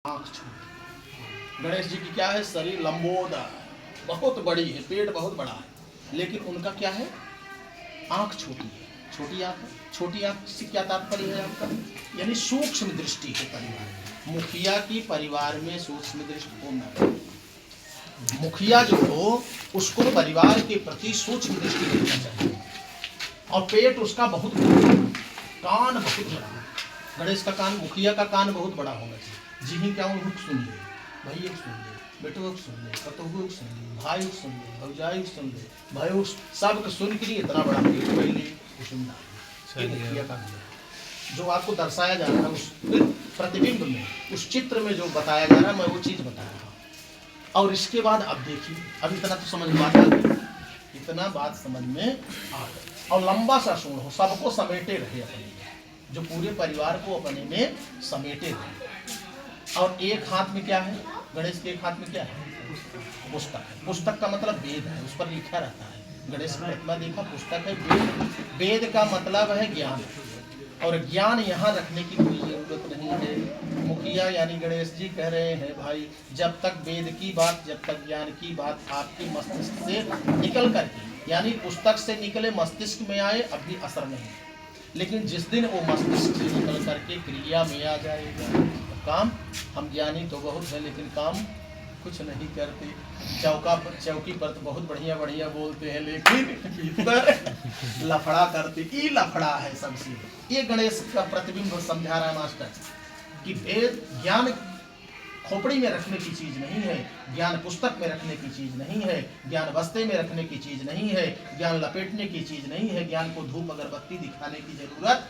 आँख छोटी। गणेश जी की क्या है, शरीर लंबोदर, बहुत बड़ी है, पेट बहुत बड़ा है, लेकिन उनका क्या है, आँख छोटी है, छोटी आँख है। छोटी आँख से क्या तात्पर्य है आपका, यानी सूक्ष्म दृष्टि है परिवार में। मुखिया की परिवार में सूक्ष्म दृष्टि होना, मुखिया जो हो उसको परिवार के प्रति सूक्ष्म दृष्टि रखना चाहिए। और पेट उसका बहुत बड़ा, कान बहुत बड़ा है, गणेश का कान, मुखिया का कान बहुत बड़ा होना चाहिए। जी ही क्या हुक सुन ले, भाई एक सुन ले, बेटो सुन ले, पतोहू सुन ले, भाई सुन ले, भौजाई सुन ले, भाई सब सुन के लिए इतना बड़ा पेट पहले सुनना, मुखिया का जो आपको दर्शाया जा रहा है उस प्रतिबिंब में, उस चित्र में जो बताया जा रहा है, मैं वो चीज बता रहा हूँ। और इसके बाद अब देखिए, अब इतना तो समझ में आता है, इतना बात समझ में आ गई। और लंबा सा सूंड हो, सबको समेटे रहे अपने, जो पूरे परिवार को अपने में समेटे रहे। और एक हाथ में क्या है, गणेश के एक हाथ में क्या है, पुस्तक है। पुस्तक का मतलब वेद है, उस पर लिखा रहता है। गणेश की प्रतिमा देखा, पुस्तक है, वेद। वेद का मतलब है ज्ञान, और ज्ञान यहाँ रखने की कोई जरूरत नहीं है। मुखिया यानी गणेश जी कह रहे हैं, भाई जब तक वेद की बात, जब तक ज्ञान की बात आपके मस्तिष्क से निकल करके, यानी पुस्तक से निकले मस्तिष्क में आए, अभी असर नहीं। लेकिन जिस दिन वो मस्तिष्क से निकल करके क्रिया में आ जाएगा, तो काम, हम ज्ञानी तो बहुत है लेकिन काम कुछ नहीं करते। चौकी पर तो बहुत बढ़िया बढ़िया बोलते हैं, लेकिन भीतर लफड़ा करते। ये लफड़ा है सबसे। ये गणेश का प्रतिबिंब समझा रहा है मास्टर कि वेद ज्ञान खोपड़ी में रखने की चीज नहीं है, ज्ञान पुस्तक में रखने की चीज नहीं है, ज्ञान बस्ते में रखने की चीज नहीं है, ज्ञान लपेटने की चीज नहीं है, ज्ञान को धूप अगरबत्ती दिखाने की जरूरत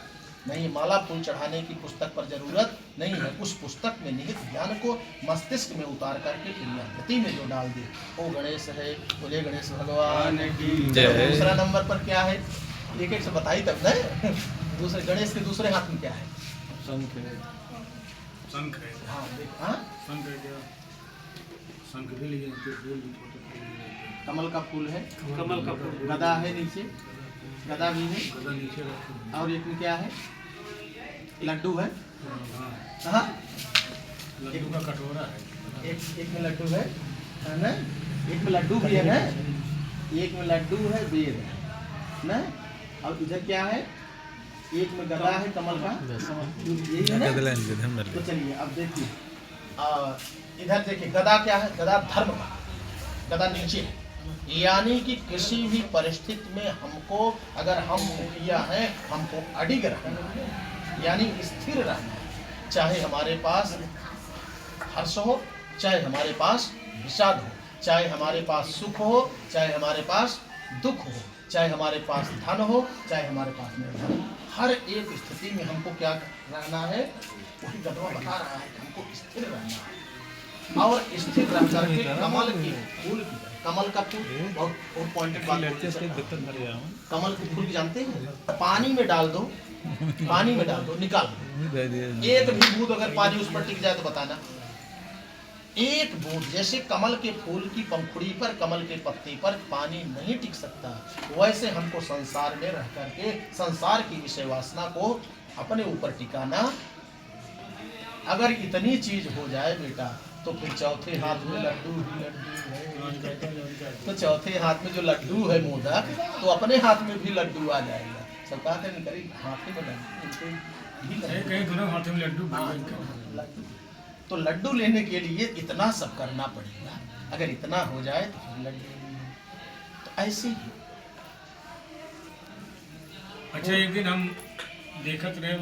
नहीं, माला फूल चढ़ाने की पुस्तक पर जरूरत नहीं है। उस पुस्तक में निहित ज्ञान को मस्तिष्क में उतार करके क्रियागति में जो डाल दे, वो गणेश है। बोले गणेश भगवान की जय। दूसरा नंबर पर क्या है, एक एक से बताई तब न। दूसरे गणेश के दूसरे हाथ में क्या है, शंख है, शंख है, हाँ देख, हाँ शंख है, क्या शंख भी लिए, फूल भी छोटे फूल लिए, कमल का फूल है, कमल का फूल, गदा है नीचे, गदा भी है, गदा नीचे रखो, और एक में क्या है, लड्डू है, हाँ, हाँ लड्डू का कटोरा है, एक में लड्डू है ना, एक में लड्डू भी है ना, एक में लड्डू है, वेद है ना, और इधर क्या है, एक में गदा है कमल का, यही है ना। तो चलिए अब देखिए, इधर देखिए गदा क्या है, गदा धर्म का, गदा नीचे है, यानी कि किसी भी परिस्थिति में हमको, अगर हम मुखिया हैं, हमको अडिग रहना है, यानी स्थिर रहना है। चाहे हमारे पास हर्ष हो, चाहे हमारे पास विषाद हो, चाहे हमारे पास सुख हो, चाहे हमारे पास दुख हो, चाहे हमारे पास धन हो, चाहे हमारे पास निर्धन हो, हर एक स्थिति में हमको क्या रहना है, वही गदवा बता रहा है कि हमको स्थिर रहना है। और स्थिर रह करके कमल के फूल की, कमल का फूल बहुत पॉइंटेड बात है। कमल के फूल जानते हैं, पानी में डाल दो, पानी में डाल दो, निकाल दो, एक भी बूंद अगर पानी उस पर टिक जाए तो बताना, एक बूंद। जैसे कमल के फूल की पंखुड़ी पर, कमल के पत्ते पर पानी नहीं टिक सकता, वैसे हमको संसार में रह करके संसार की विषय वासना को अपने ऊपर टिकाना। अगर इतनी चीज हो जाए बेटा, तो फिर चौथे हाथ में लड्डू ही लड्डू है, तो चौथे हाथ में जो लड्डू है मोदक, तो अपने हाथ में भी लड्डू आ जाएगा। सब कहा थे करीब हाथ में लड्डू, तो लड्डू लेने के लिए इतना सब करना पड़ेगा। अगर इतना हो जाए तो फिर लड्डू, तो ऐसे ही। अच्छा, एक दिन हम देखत रहे,